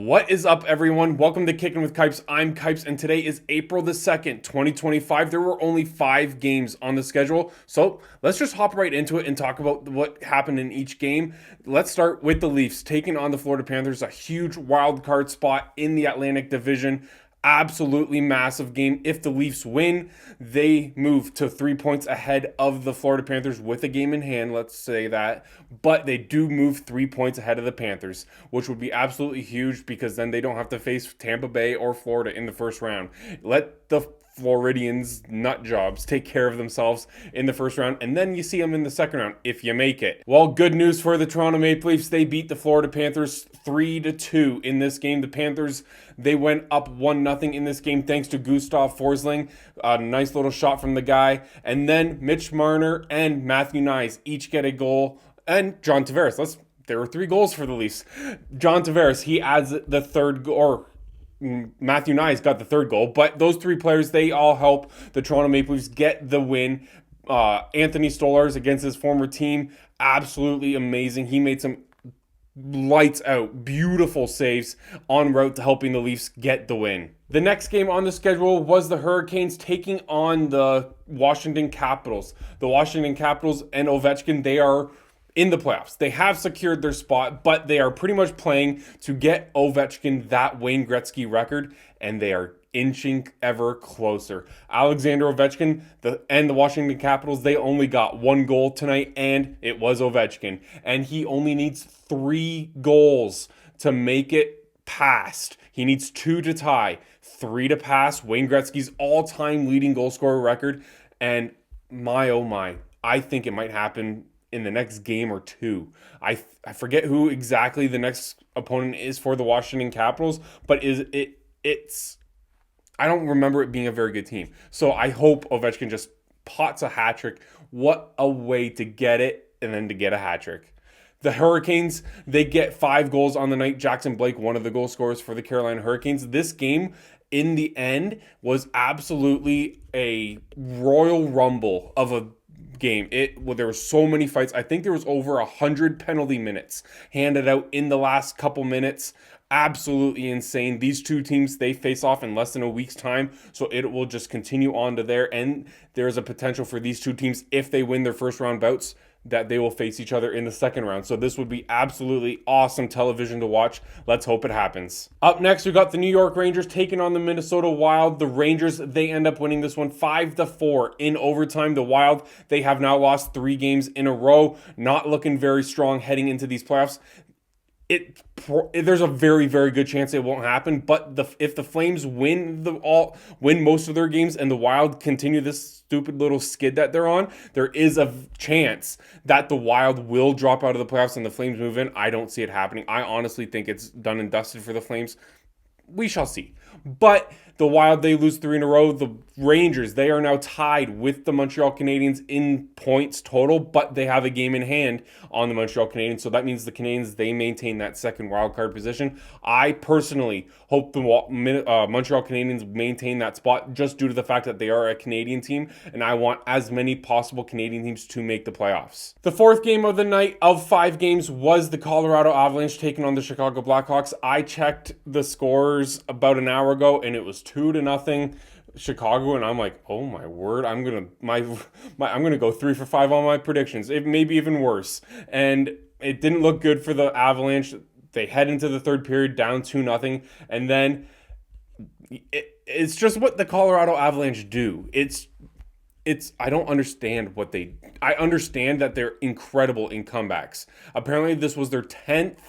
What is up, everyone? Welcome to Kicking with Kipes. I'm Kipes, and today is April the 2nd, 2025. There were only 5 games on the schedule, so let's just hop right into it and talk about what happened in each game. Let's start with the Leafs taking on the Florida Panthers, a huge wild card spot in the Atlantic Division. Absolutely massive game. If the Leafs win, they move to 3 points ahead of the Florida Panthers with a game in hand, let's say that. But they do move 3 points ahead of the Panthers, which would be absolutely huge because then they don't have to face Tampa Bay or Florida in the first round. Let the Floridians nut jobs take care of themselves in the first round, and then you see them in the second round if you make it. Well, good news for the Toronto Maple Leafs. They beat the Florida Panthers 3-2 in this game. The Panthers, they went up 1-0 in this game thanks to Gustav Forsling. A nice little shot from the guy. And then Mitch Marner and Matthew Knies each get a goal. And John Tavares. There were 3 goals for the Leafs. John Tavares, he adds the third goal, or Matthew Knies got the third goal, but those 3 players, they all help the Toronto Maple Leafs get the win. Anthony Stolarz against his former team, absolutely amazing. He made some lights out, beautiful saves en route to helping the Leafs get the win. The next game on the schedule was the Hurricanes taking on the Washington Capitals. The Washington Capitals and Ovechkin, they are in the playoffs. They have secured their spot, but they are pretty much playing to get Ovechkin that Wayne Gretzky record, and they are inching ever closer. Alexander Ovechkin and the Washington Capitals, they only got 1 goal tonight, and it was Ovechkin. And he only needs 3 goals to make it past. He needs 2 to tie, 3 to pass Wayne Gretzky's all-time leading goal scorer record. And my, oh my, I think it might happen in the next game or 2. I forget who exactly the next opponent is for the Washington Capitals, but it's I don't remember it being a very good team. So I hope Ovechkin just pots a hat trick. What a way to get it and then to get a hat trick. The Hurricanes, they get 5 goals on the night. Jackson Blake, one of the goal scorers for the Carolina Hurricanes. This game, in the end, was absolutely a royal rumble of a game. There were so many fights. I think there was over 100 penalty minutes handed out in the last couple minutes. Absolutely insane. These 2 teams, they face off in less than a week's time, so it will just continue on to there. And there's a potential for these 2 teams, if they win their first round bouts, that they will face each other in the second round. So this would be absolutely awesome television to watch. Let's hope it happens. Up next, we got the New York Rangers taking on the Minnesota Wild. The Rangers, they end up winning this one 5-4 in overtime. The Wild, they have now lost 3 games in a row, not looking very strong heading into these playoffs. There's a very, very good chance it won't happen, but if the Flames win most of their games and the Wild continue this stupid little skid that they're on, there is a chance that the Wild will drop out of the playoffs and the Flames move in. I don't see it happening. I honestly think it's done and dusted for the Flames. We shall see. But the Wild, they lose 3 in a row. The Rangers, they are now tied with the Montreal Canadiens in points total, but they have a game in hand on the Montreal Canadiens. So that means the Canadiens, they maintain that second wildcard position. I personally hope the Montreal Canadiens maintain that spot just due to the fact that they are a Canadian team, and I want as many possible Canadian teams to make the playoffs. The 4th game of the night of 5 games was the Colorado Avalanche taking on the Chicago Blackhawks. I checked the scores about an hour ago, and it was 2-0 Chicago, and I'm like, oh my word, I'm gonna go 3 for 5 on my predictions. It may be even worse, and it didn't look good for the Avalanche. They head into the 3rd period down 2-0, and then it's just what the Colorado Avalanche do. I don't understand I understand that they're incredible in comebacks. Apparently, this was their 10th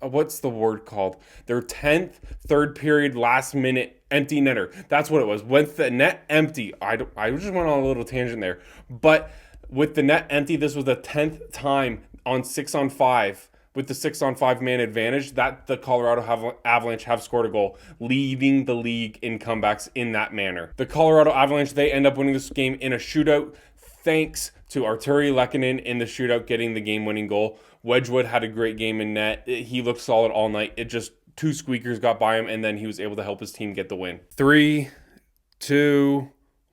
what's the word called? Their 10th 3rd period last minute empty netter. That's what it was. With the net empty, I just went on a little tangent there. But with the net empty, this was the 10th time on 6-on-5 with the 6-on-5 man advantage that the Colorado Avalanche have scored a goal, leading the league in comebacks in that manner. The Colorado Avalanche, they end up winning this game in a shootout thanks to Arturi Lehkonen in the shootout getting the game-winning goal. Wedgwood had a great game in net. He looked solid all night. It just 2 squeakers got by him, and then he was able to help his team get the win. 3, 2,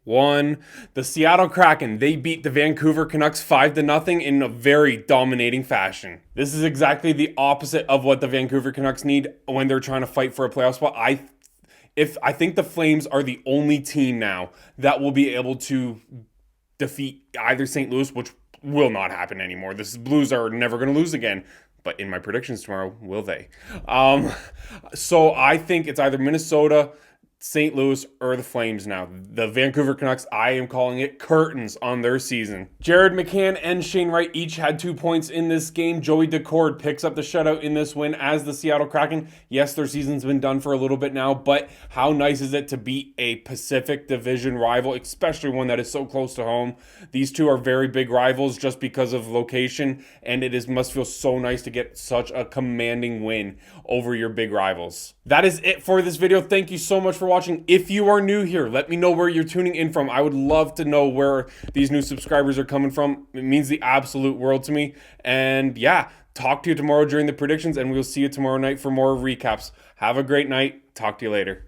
1. The Seattle Kraken, they beat the Vancouver Canucks 5-0 in a very dominating fashion. This is exactly the opposite of what the Vancouver Canucks need when they're trying to fight for a playoff spot. I think the Flames are the only team now that will be able to defeat either St. Louis, which will not happen anymore. The Blues are never going to lose again. But in my predictions tomorrow, will they? So I think it's either Minnesota, St. Louis, or the Flames now. The Vancouver Canucks, I am calling it curtains on their season. Jared McCann and Shane Wright each had 2 points in this game. Joey Decord picks up the shutout in this win as the Seattle Kraken. Yes, their season's been done for a little bit now, but how nice is it to beat a Pacific Division rival, especially one that is so close to home? These two are very big rivals just because of location, and must feel so nice to get such a commanding win over your big rivals. That is it for this video. Thank you so much for watching. If you are new here, let me know where you're tuning in from. I would love to know where these new subscribers are coming from. It means the absolute world to me. And yeah, talk to you tomorrow during the predictions, and we'll see you tomorrow night for more recaps. Have a great night. Talk to you later.